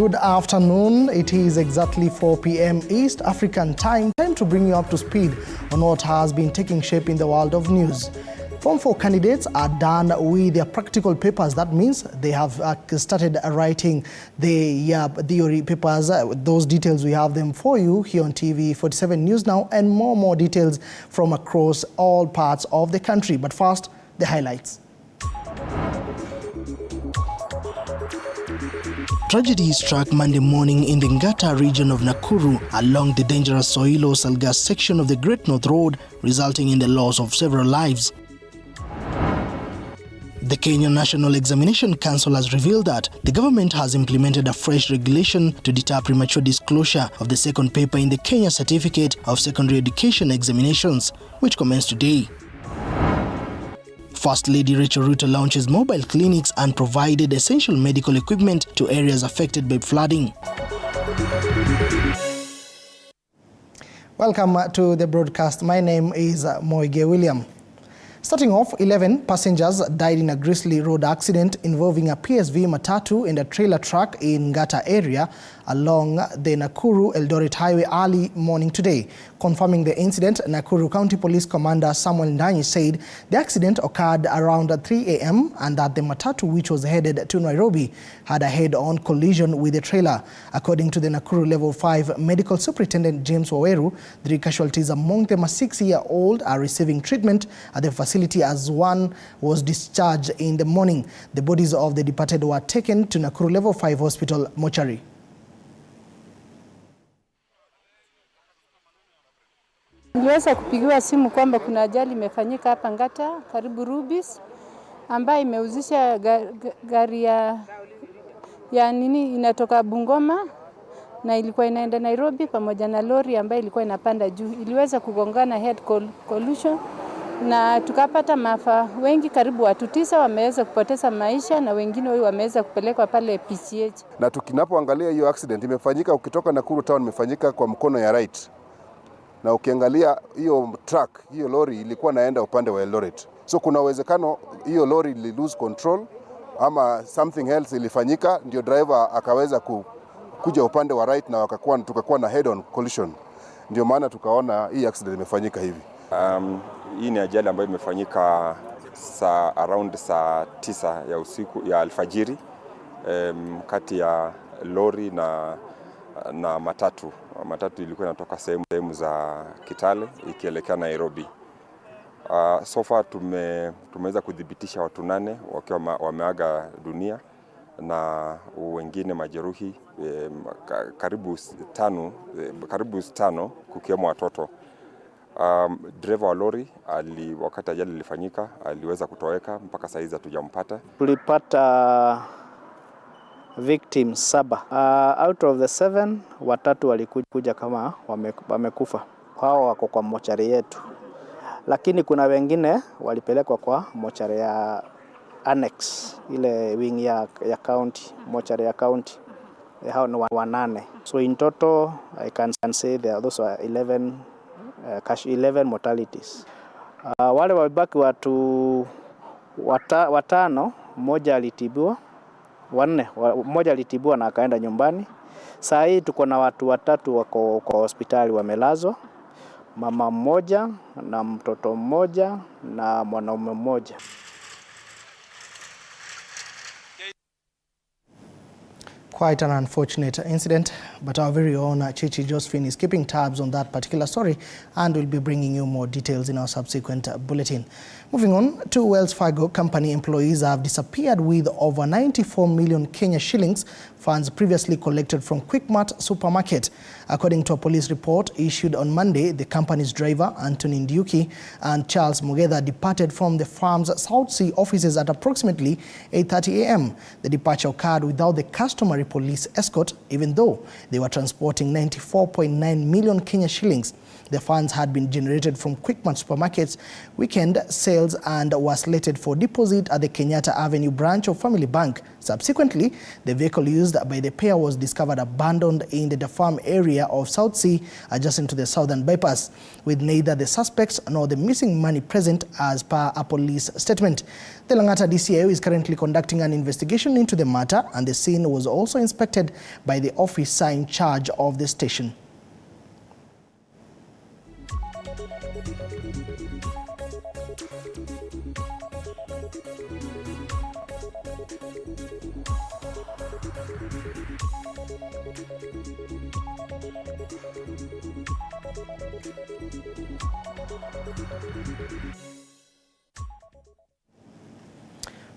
Good afternoon. It is exactly 4 p.m. East African time. Time to bring you up to speed on what has been taking shape in the world of news. Form 4 candidates are done with their practical papers. That means they have started writing the theory papers. Those details, we have them for you here on TV47 News Now, and more details from across all parts of the country. But first, the highlights. Tragedy struck Monday morning in the Ngata region of Nakuru along the dangerous Soilo-Salgas section of the Great North Road, resulting in the loss of several lives. The Kenya National Examination Council has revealed that the government has implemented a fresh regulation to deter premature disclosure of the second paper in the Kenya Certificate of Secondary Education examinations, which commenced today. First Lady Rachel Ruto launches mobile clinics and provided essential medical equipment to areas affected by flooding. Welcome to the broadcast. My name is Moige William. Starting off, 11 passengers died in a grisly road accident involving a PSV matatu and a trailer truck in Ngata area along the Nakuru-Eldoret Highway early morning today. Confirming the incident, Nakuru County Police Commander Samuel Ndanyi said the accident occurred around 3 a.m. and that the matatu, which was headed to Nairobi, had a head-on collision with the trailer. According to the Nakuru Level 5 Medical Superintendent James Waweru, 3 casualties, among them a 6-year-old, are receiving treatment at the facility as one was discharged in the morning. The bodies of the departed were taken to Nakuru Level 5 Hospital mortuary. Niliweza kupigiwa simu kwamba kuna ajali imefanyika hapa Ngata karibu Rubis, ambayo imehusisha gari ya nini inatoka Bungoma na ilikuwa inaenda Nairobi pamoja na lori ambayo ilikuwa inapanda juu. Iliweza kugongana head collision na tukapata maafa wengi, karibu watu 9 wameweza kupoteza maisha na wengine wameweza kupelekwa pale PCH. Na tukinapoangalia hiyo accident imefanyika ukitoka Nakuru town, imefanyika kwa mkono ya right. Na ukiangalia hiyo truck, hiyo lori ilikuwa naenda upande wa Eldoret. So kuna uwezekano hiyo lori ili lose control ama something else ilifanyika, ndio driver akaweza kuja upande wa right na tukakuwa na head on collision. Ndio maana tukaona hii accident imefanyika hivi. Hii ni ajali ambayo imefanyika around saa 9 ya usiku ya alfajiri, kati ya lori na matatu. Matatu ilikuwa inatoka sehemu za Kitale ikielekea Nairobi. So far tumeweza kudhibitisha watu 8 wakiwa wameaga dunia na wengine majeruhi karibu 5 kukiwemo watoto. Driver wa lori wakati ajali ilifanyika aliweza kutoweka, mpaka saa hizi hatujampata. Tulipata victims 7. Out of the 7, 3 walikuja kama wamekufa. Hao wako kwa mochari yetu. Lakini kuna wengine walipelekwa kwa mochari ya annex, ile wing ya county, mochari ya county. Hao ni 8. So in total I can say those are 11 mortalities. Wale wabaki watu 5, mmoja alitibiwa, 4, mmoja alitibiwa na akaenda nyumbani. Saa hii tuko na watu 3 wako kwa hospitali wamelazwa, mama mmoja na mtoto mmoja na mwanaume mmoja. Quite an unfortunate incident, but our very own Chichi Josephine is keeping tabs on that particular story and will be bringing you more details in our subsequent bulletin. Moving on, 2 Wells Fargo company employees have disappeared with over 94 million Kenya shillings, funds previously collected from Quickmart supermarket. According to a police report issued on Monday, the company's driver, Anthony Ndiuki, and Charles Mugedha departed from the firm's South Sea offices at approximately 8:30 a.m. The departure occurred without the customary police escort, even though they were transporting 94.9 million Kenya shillings. The funds had been generated from Quickmart Supermarket's weekend sale details and was slated for deposit at the Kenyatta Avenue branch of Family Bank. Subsequently, the vehicle used by the pair was discovered abandoned in the Farm area of South Sea, adjacent to the Southern Bypass, with neither the suspects nor the missing money present, as per a police statement. The Lang'ata DCIO is currently conducting an investigation into the matter, and the scene was also inspected by the officer in charge of the station.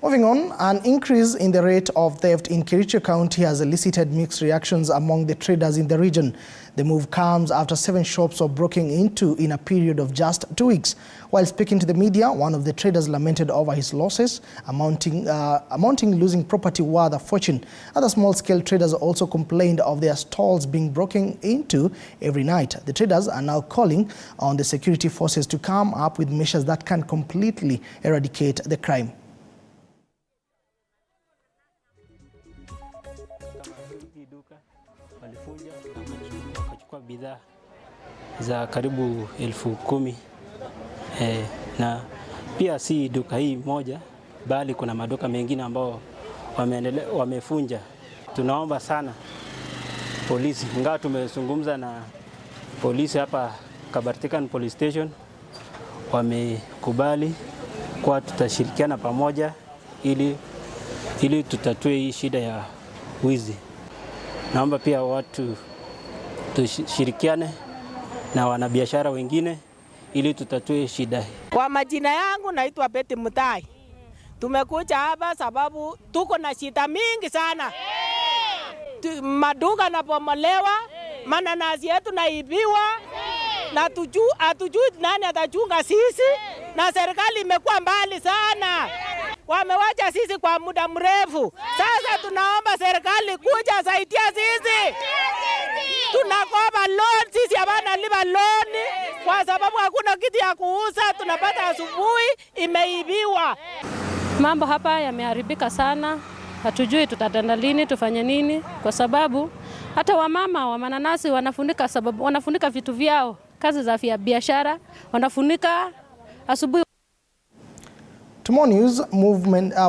Moving on, an increase in the rate of theft in Kericho County has elicited mixed reactions among the traders in the region. The move comes after 7 shops were broken into in a period of just 2 weeks. While speaking to the media, one of the traders lamented over his losses, amounting losing property worth a fortune. Other small-scale traders also complained of their stalls being broken into every night. The traders are now calling on the security forces to come up with measures that can completely eradicate the crime. Walifunja wakachukua bidhaa za karibu 10,000. Na pia si duka hii moja, bali kuna maduka mengine ambao wamefunja. Tunaomba sana polisi, ingawa tumezungumza na polisi hapa Kabartikan Police Station, wamekubali kwa tutashirikiana pamoja ili tutatue hii shida ya wizi. Naomba pia watu tushirikiane na wanabiashara wengine ili tutatue shida hii. Kwa majina yangu naitwa Betty Mutai. Tumekuja hapa sababu tuko na shida mingi sana. Maduka yanabomolewa, mananasi yetu naibiwa, na hatujui nani atachunga sisi, na serikali imekuwa mbali sana. Wamewacha sisi kwa muda mrefu. Sasa tunaomba serikali kuja saidia sisi. Tunakopa loan, sisi hapana lipa loan kwa sababu hakuna kitu ya kuuza, tunapata asubuhi imeibiwa. Mambo hapa yameharibika sana. Hatujui tutatenda lini, tufanye nini, kwa sababu hata wamama wa mananasi wanafunika vitu vyao, kazi za biashara wanafunika asubuhi. Tomorrow News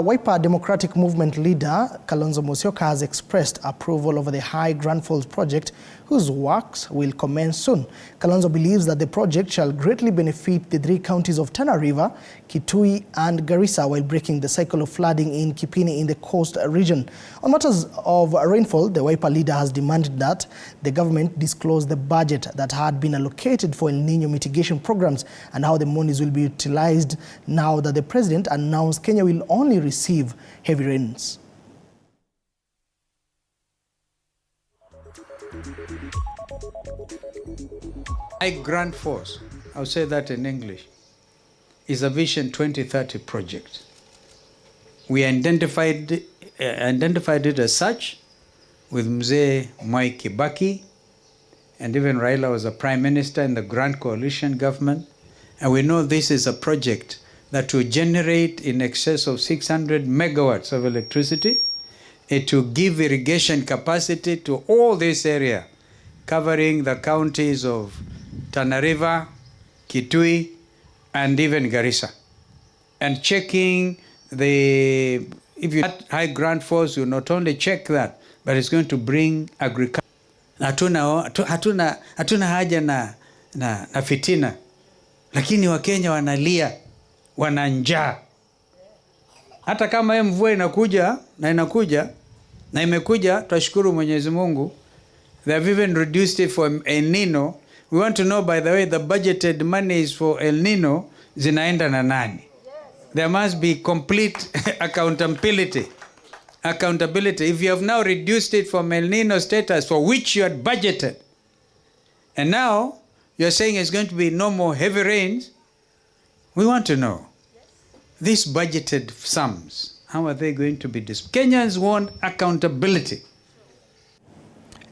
Wiper Democratic Movement leader Kalonzo Musyoka has expressed approval over the High Grand Falls project, whose works will commence soon. Kalonzo believes that the project shall greatly benefit the 3 counties of Tana River, Kitui and Garissa, while breaking the cycle of flooding in Kipini in the coast region. On matters of rainfall, the Wiper leader has demanded that the government disclose the budget that had been allocated for El Nino mitigation programs and how the monies will be utilized now that the president announced Kenya will only receive heavy rains. High Grand Falls, I'll say that in English, is a Vision 2030 project. We identified it as such with Mzee Mwai Kibaki, and even Raila was a prime minister in the Grand Coalition government. And we know this is a project that will generate in excess of 600 megawatts of electricity. It will give irrigation capacity to all this area, covering the counties of Tana River, Kitui, and even Garissa. And checking if you have High Grand Falls, you not only check that, but it's going to bring agriculture. Hatuna haja na fitina, lakini Wakenya wanalia, wana njaa. Hata kama mvua inakuja na imekuja, tutashukuru Mwenyezi Mungu. They have even reduced it for El Nino. We want to know, by the way, the budgeted monies for El Nino zinaenda na nani? There must be complete accountability. If you have now reduced it from El Nino status for which you had budgeted, and now you're saying it's going to be no more heavy rains, we want to know these budgeted sums, how are they going to be distributed? Kenyans want accountability.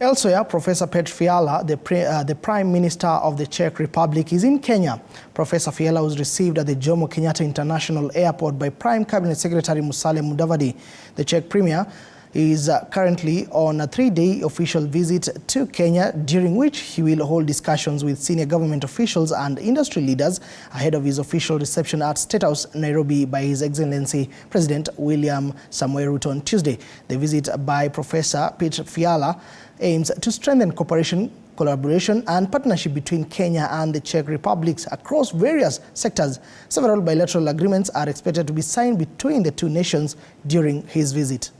Elsewhere, Professor Petr Fiala, the Prime Minister of the Czech Republic, is in Kenya. Professor Fiala was received at the Jomo Kenyatta International Airport by Prime Cabinet Secretary Musalia Mudavadi. The Czech Premier is currently on a 3-day official visit to Kenya, during which he will hold discussions with senior government officials and industry leaders ahead of his official reception at State House, Nairobi, by His Excellency President William Samoei Ruto on Tuesday. The visit by Professor Petr Fiala aims to strengthen cooperation, collaboration and partnership between Kenya and the Czech Republic across various sectors. Several bilateral agreements are expected to be signed between the two nations during his visit.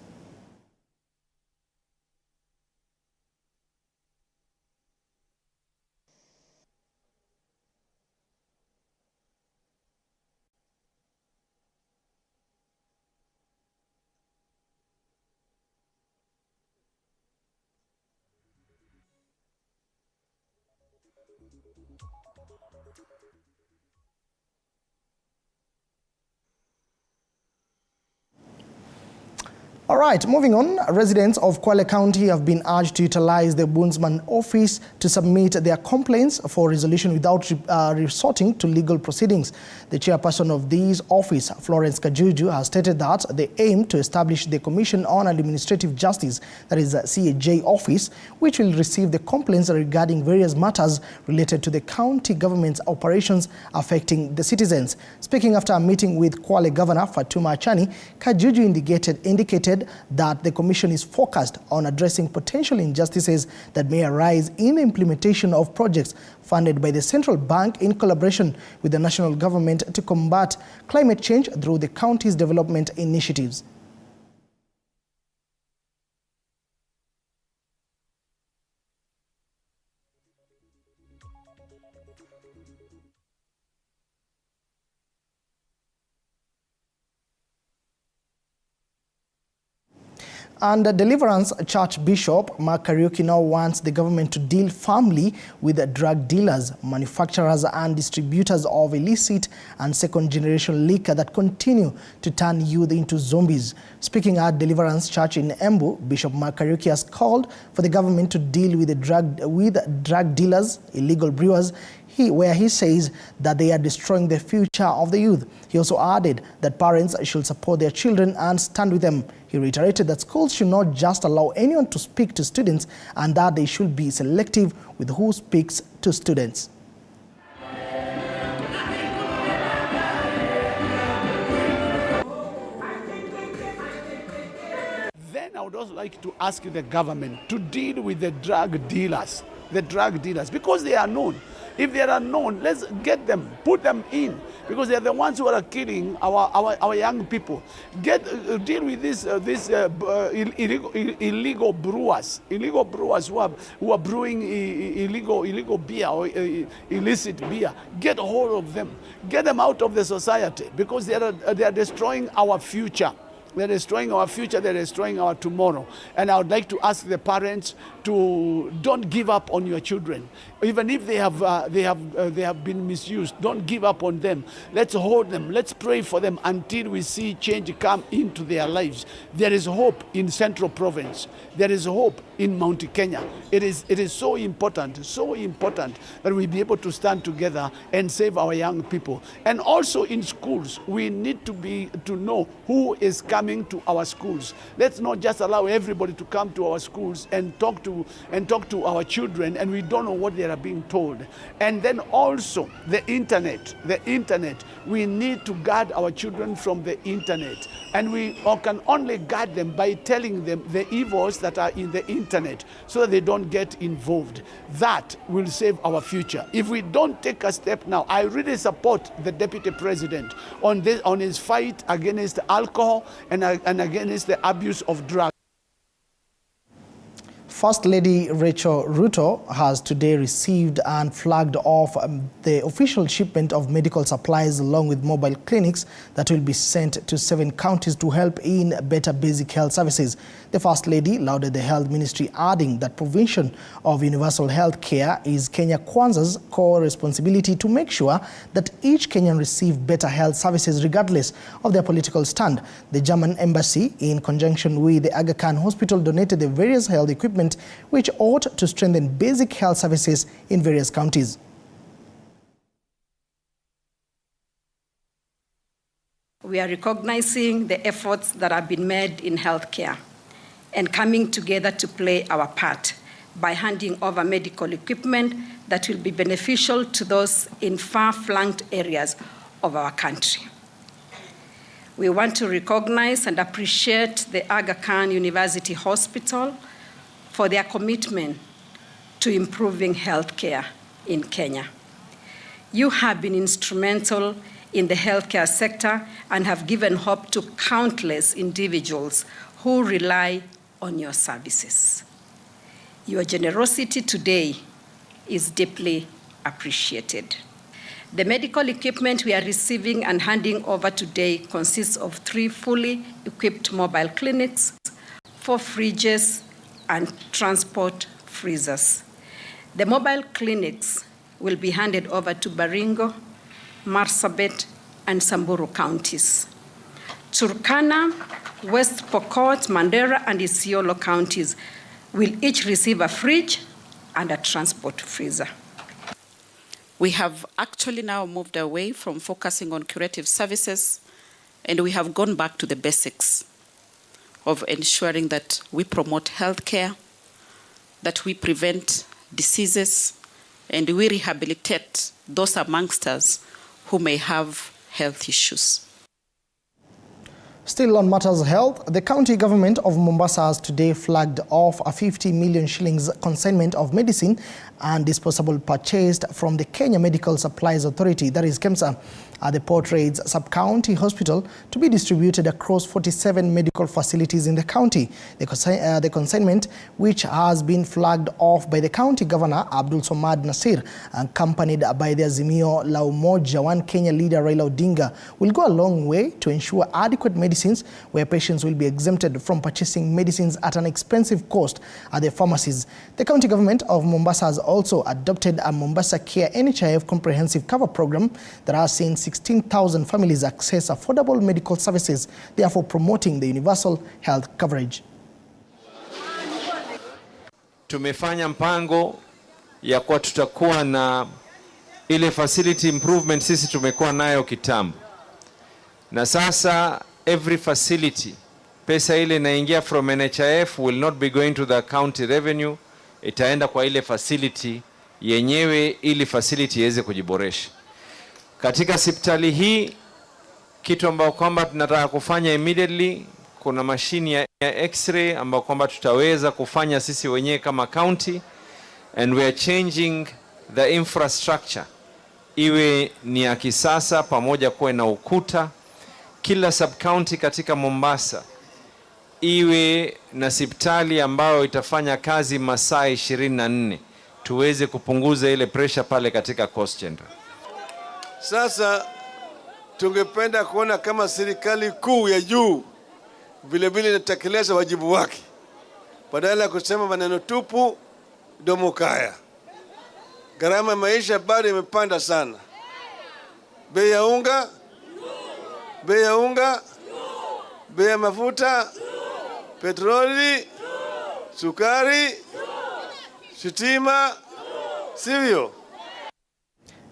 All right, moving on. Residents of Kwale County have been urged to utilize the Ombudsman office to submit their complaints for resolution without resorting to legal proceedings. The chairperson of this office, Florence Kajuju, has stated that they aim to establish the Commission on Administrative Justice, that is a CAJ office, which will receive the complaints regarding various matters related to the county government's operations affecting the citizens. Speaking after a meeting with Kwale Governor Fatuma Achani, Kajuju indicated that the Commission is focused on addressing potential injustices that may arise in the implementation of projects funded by the Central Bank in collaboration with the national government to combat climate change through the county's development initiatives. And the Deliverance Church Bishop Mark Kariuki now wants the government to deal firmly with drug dealers, manufacturers and distributors of illicit and second-generation liquor that continue to turn youth into zombies. Speaking at Deliverance Church in Embu, Bishop Mark Kariuki has called for the government to deal with drug dealers, illegal brewers, where he says that they are destroying the future of the youth. He also added that parents should support their children and stand with them. He reiterated that schools should not just allow anyone to speak to students and that they should be selective with who speaks to students. Then I would also like to ask the government to deal with the drug dealers, because they are known. If they are known, let's get them, put them in, because they are the ones who are killing our young people. Deal with illegal brewers who are brewing illegal beer or illicit beer. Get hold of them, get them out of the society, because they are destroying our future. They're destroying our future, they're destroying our tomorrow. And I would like to ask the parents to don't give up on your children. Even if they have been misused, don't give up on them. Let's hold them, let's pray for them until we see change come into their lives. There is hope in Central Province. There is hope in Mount Kenya. It is so important that we be able to stand together and save our young people. And also in schools, we need to know who is coming to our schools. Let's not just allow everybody to come to our schools and talk to our children, and we don't know what they are being told. And then also the internet, we need to guard our children from the internet. And we can only guard them by telling them the evils that are in the internet so that they don't get involved. That will save our future. If we don't take a step now, I really support the Deputy President on his fight against alcohol and against the abuse of drugs. First Lady Rachel Ruto has today received and flagged off the official shipment of medical supplies along with mobile clinics that will be sent to 7 counties to help in better basic health services. The First Lady lauded the Health Ministry, adding that provision of universal health care is Kenya Kwanza's core responsibility to make sure that each Kenyan receive better health services regardless of their political stand. The German embassy, in conjunction with the Aga Khan Hospital, donated the various health equipment government, which ought to strengthen basic health services in various counties. We are recognizing the efforts that have been made in healthcare and coming together to play our part by handing over medical equipment that will be beneficial to those in far-flung areas of our country. We want to recognize and appreciate the Aga Khan University Hospital for their commitment to improving healthcare in Kenya. You have been instrumental in the healthcare sector and have given hope to countless individuals who rely on your services. Your generosity today is deeply appreciated. The medical equipment we are receiving and handing over today consists of 3 fully equipped mobile clinics, 4 fridges, and transport freezers. The mobile clinics will be handed over to Baringo, Marsabit, and Samburu counties. Turkana, West Pokot, Mandera, and Isiolo counties will each receive a fridge and a transport freezer. We have actually now moved away from focusing on curative services, and we have gone back to the basics of ensuring that we promote healthcare, that we prevent diseases, and we rehabilitate those amongst us who may have health issues. Still on matters health, the county government of Mombasa has today flagged off a 50 million shillings consignment of medicine and disposable purchased from the Kenya Medical Supplies Authority, that is KEMSA, at the Port Reitz Sub-County Hospital to be distributed across 47 medical facilities in the county. The consignment, which has been flagged off by the county governor, Abdul Somad Nasir, accompanied by the Azimio la Umoja One Kenya leader Raila Odinga, will go a long way to ensure adequate medicines where patients will be exempted from purchasing medicines at an expensive cost at the pharmacies. The county government of Mombasa has also adopted a Mombasa Care NHIF comprehensive cover program that has seen 16,000 families access affordable medical services, therefore promoting the universal health coverage. Tumefanya mpango ya kuwa tutakuwa na ile facility improvement sisi tumekuwa nayo kitambo. Na sasa every facility, pesa ile inaingia from NHIF will not be going to the county revenue, itaenda kwa ile facility yenyewe ili facility iweze kujiboresha. Katika hospitali hii, kitu ambao kwamba tunataka kufanya immediately, kuna mashini ya x-ray ambao kwamba tutaweza kufanya sisi wenyewe kama county, and we are changing the infrastructure iwe ni ya kisasa pamoja kuwe na ukuta. Kila sub-county katika Mombasa iwe na hospitali ambayo itafanya kazi masaa 24, tuweze kupunguza ile pressure pale katika cost center. Sasa tungependa kuona kama serikali kuu ya juu vile vile inatekeleza wajibu wake, badala ya kusema maneno tupu domo kaya. Gharama maisha bado imepanda sana. Bei ya unga, bei ya mafuta, petroli, sukari, sitima, sivyo?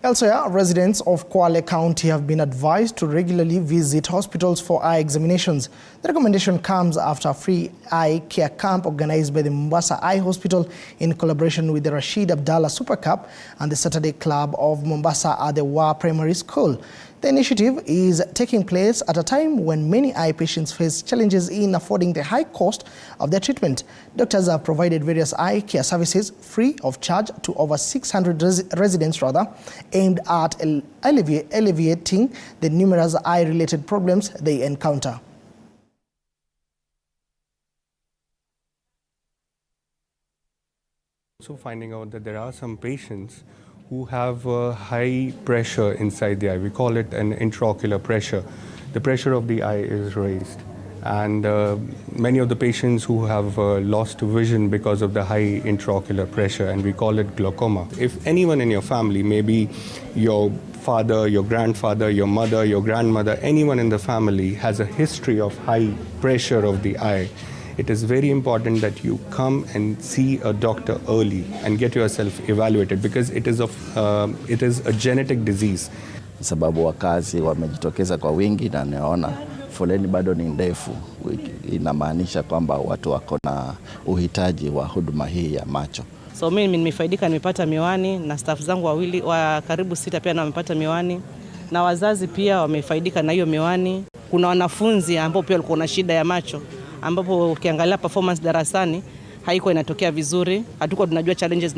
Elsewhere, residents of Kwale County have been advised to regularly visit hospitals for eye examinations. The recommendation comes after a free eye care camp organized by the Mombasa Eye Hospital in collaboration with the Rashid Abdallah Super Cup and the Saturday Club of Mombasa at the Wa Primary School. The initiative is taking place at a time when many eye patients face challenges in affording the high cost of their treatment. Doctors have provided various eye care services free of charge to over 600 residents aimed at alleviating the numerous eye-related problems they encounter. Also finding out that there are some patients who have high pressure inside the eye. We call it an intraocular pressure. The pressure of the eye is raised. And many of the patients who have lost vision because of the high intraocular pressure, and we call it glaucoma. If anyone in your family, maybe your father, your grandfather, your mother, your grandmother, anyone in the family has a history of high pressure of the eye, it is very important that you come and see a doctor early and get yourself evaluated because it is a genetic disease. Sababu wakazi wamejitokeza kwa wingi na naona foleni bado ni ndefu, inamaanisha kwamba watu wako na uhitaji wa huduma hii ya macho. So mimi nimefaidika, nimepata miwani na staff zangu wawili wa karibu 6 pia na wamepata miwani na wazazi pia wamefaidika na hiyo miwani. Kuna wanafunzi ambao pia walikuwa na shida ya macho ambapo ukiangalia performance darasani haiko inatokea vizuri, hatuko tunajua challenges.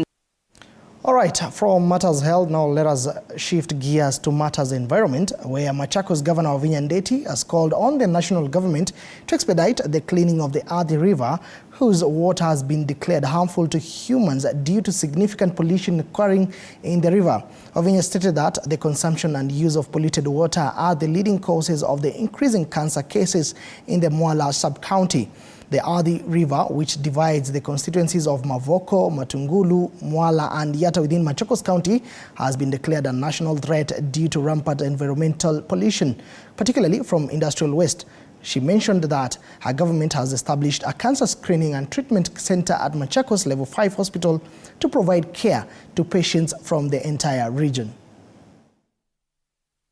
All right, from matters health, now let us shift gears to matters environment, where Machakos Governor Wavinya Ndeti has called on the national government to expedite the cleaning of the Athi River, whose water has been declared harmful to humans due to significant pollution occurring in the river. Wavinya stated that the consumption and use of polluted water are the leading causes of the increasing cancer cases in the Mwala sub-county. The Athi River, which divides the constituencies of Mavoko, Matungulu, Mwala and Yatta within Machakos County, has been declared a national threat due to rampant environmental pollution, particularly from industrial waste. She mentioned that her government has established a cancer screening and treatment center at Machakos Level 5 Hospital to provide care to patients from the entire region.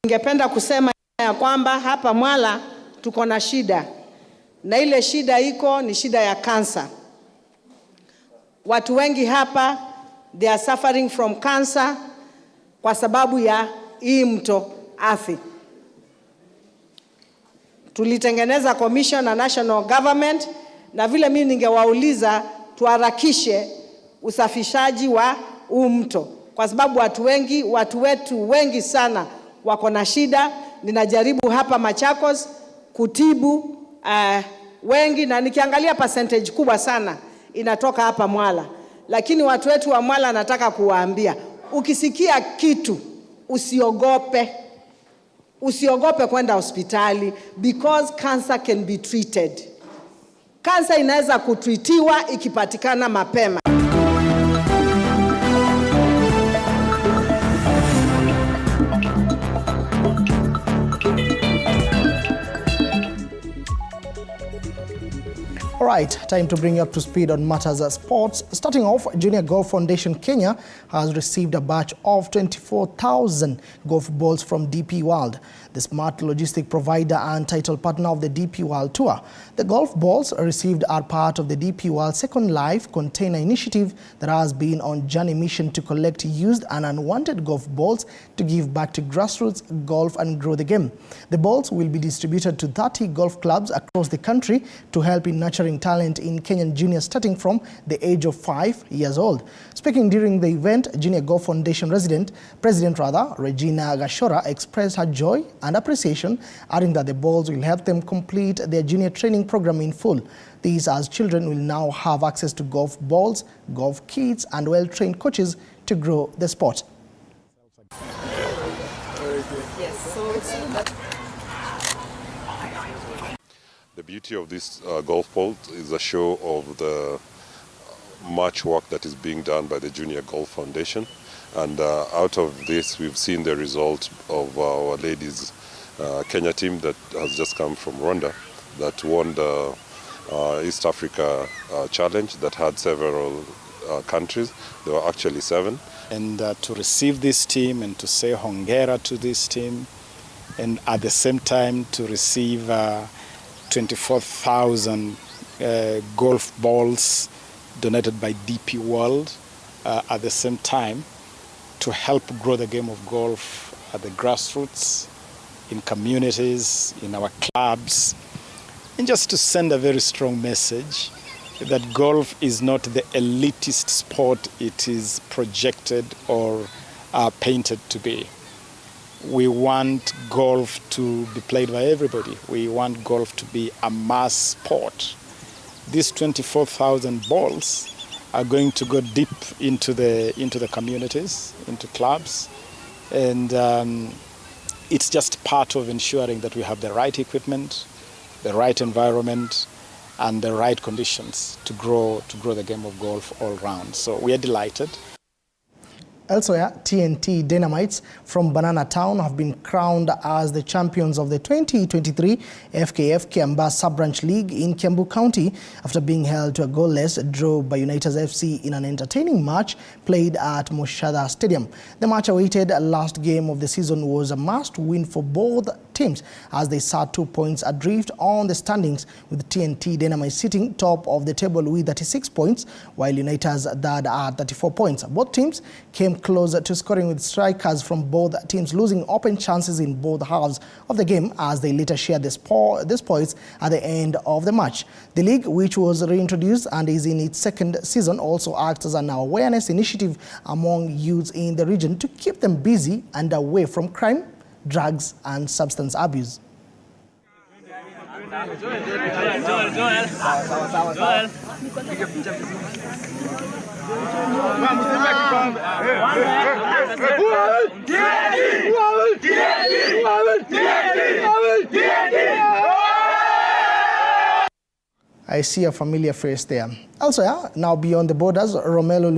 Ningependa kusema ya kwamba hapa Mwala tuko na shida. Na ile shida iko ni shida ya cancer. Watu wengi hapa they are suffering from cancer kwa sababu ya hii mto Athi. Tulitengeneza commission na national government na vile mimi ningewauliza tuharakishe usafishaji wa huu mto kwa sababu watu wetu wengi sana wako na shida. Ninajaribu hapa Machakos kutibu wengi na nikiangalia percentage kubwa sana inatoka hapa Mwala, lakini watu wetu wa Mwala nataka kuwaambia, ukisikia kitu usiogope kwenda hospitali because cancer can be treated. Cancer inaweza kutreatiwa ikipatikana mapema. All right, time to bring you up to speed on matters of sports. Starting off, Junior Golf Foundation Kenya has received a batch of 24,000 golf balls from DP World, the smart logistic provider and title partner of the DP World Tour. The golf balls received are part of the DP World Second Life container initiative that has been on journey mission to collect used and unwanted golf balls to give back to grassroots golf and grow the game. The balls will be distributed to 30 golf clubs across the country to help in nurturing talent in Kenyan juniors starting from the age of 5 years old. Speaking during the event, Junior Golf Foundation President Regina Gashora expressed her joy and appreciation, adding that the balls will help them complete their junior training program in full. These as children will now have access to golf balls, golf kits and well-trained coaches to grow the sport. The beauty of this golf ball is a show of the much work that is being done by the Junior Golf Foundation, and out of this we've seen the result of our ladies Kenya team that has just come from Rwanda that won the East Africa Challenge that had several countries. There were actually 7. And to receive this team and to say hongera to this team, and at the same time to receive 24,000 golf balls donated by DP World at the same time to help grow the game of golf at the grassroots, in communities, in our clubs, and just to send a very strong message that golf is not the elitist sport it is projected or painted to be. We want golf to be played by everybody. We want golf to be a mass sport. These 24,000 balls are going to go deep into the communities, into clubs, and it's just part of ensuring that we have the right equipment, the right environment, and the right conditions to grow the game of golf all round. So we are delighted. Elsewhere, TNT Dynamites from Banana Town have been crowned as the champions of the 2023 FKF Kiambaa Sub-Branch League in Kiambu County after being held to a goalless draw by United FC in an entertaining match played at Moshada Stadium. The much-awaited last game of the season was a must-win for both teams as they sat 2 points adrift on the standings, with TNT Dynamite sitting top of the table with 36 points, while United's third at 34 points. Both teams came closer to scoring, with strikers from both teams losing open chances in both halves of the game as they later shared the spoils at the end of the match. The league, which was reintroduced and is in its second season, also acts as an awareness initiative among youths in the region to keep them busy and away from crime, drugs and substance abuse. I see a familiar face there. Also, now beyond the borders, Romelu